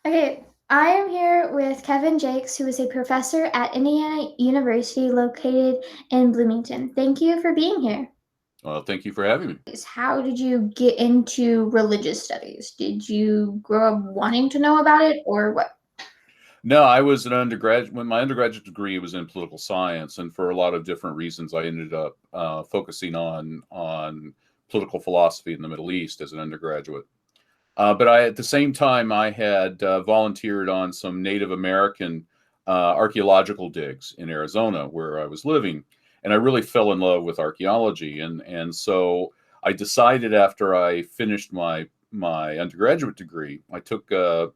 Okay, I am here with Kevin Jakes, who is a professor at Indiana University located in Bloomington. Thank you for being here. Well, thank you for having me. How did you get into religious studies? Did you grow up wanting to know about it or what? No, I was an undergraduate when my undergraduate degree was in political science, and for a lot of different reasons, I ended up focusing on political philosophy in the Middle East as an undergraduate. But at the same time, I had volunteered on some Native American archaeological digs in Arizona, where I was living, and I really fell in love with archaeology, and so I decided after I finished my undergraduate degree, I took a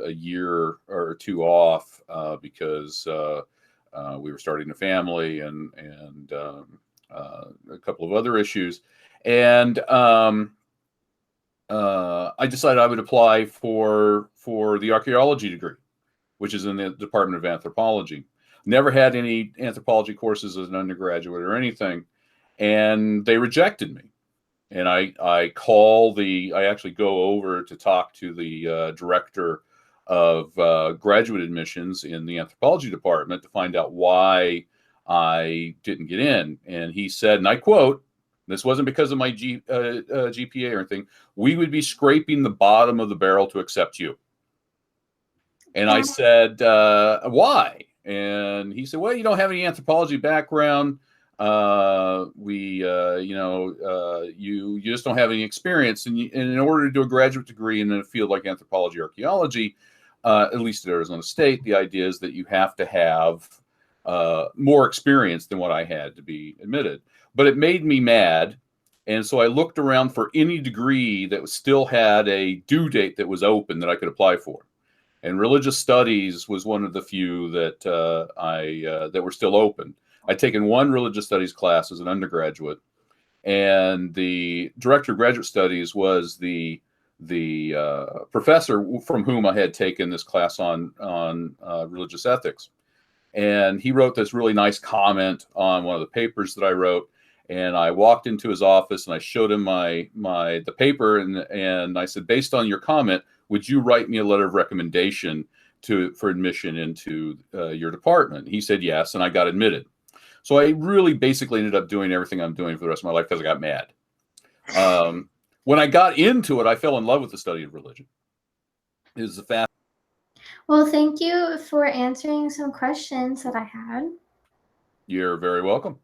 year or two off because we were starting a family and a couple of other issues, and I decided I would apply for the archaeology degree, which is in the Department of Anthropology. Never had any anthropology courses as an undergraduate or anything, and they rejected me. And I actually go over to talk to the director of graduate admissions in the anthropology department to find out why I didn't get in. And he said, and I quote, this wasn't because of my GPA or anything. We would be scraping the bottom of the barrel to accept you. And I Yeah. said, why? And he said, well, you don't have any anthropology background. You just don't have any experience. And in order to do a graduate degree in a field like anthropology or archaeology, at least at Arizona State, the idea is that you have to have more experience than what I had to be admitted. But it made me mad. And so I looked around for any degree that still had a due date that was open that I could apply for, and religious studies was one of the few that that were still open. I'd taken one religious studies class as an undergraduate, and the director of graduate studies was the professor from whom I had taken this class on religious ethics, and he wrote this really nice comment on one of the papers that I wrote. And I walked into his office and I showed him the paper, and I said, based on your comment, would you write me a letter of recommendation for admission into your department? He said yes, and I got admitted. So I really basically ended up doing everything I'm doing for the rest of my life because I got mad. When I got into it, I fell in love with the study of religion. It was a fast. Well, thank you for answering some questions that I had. You're very welcome.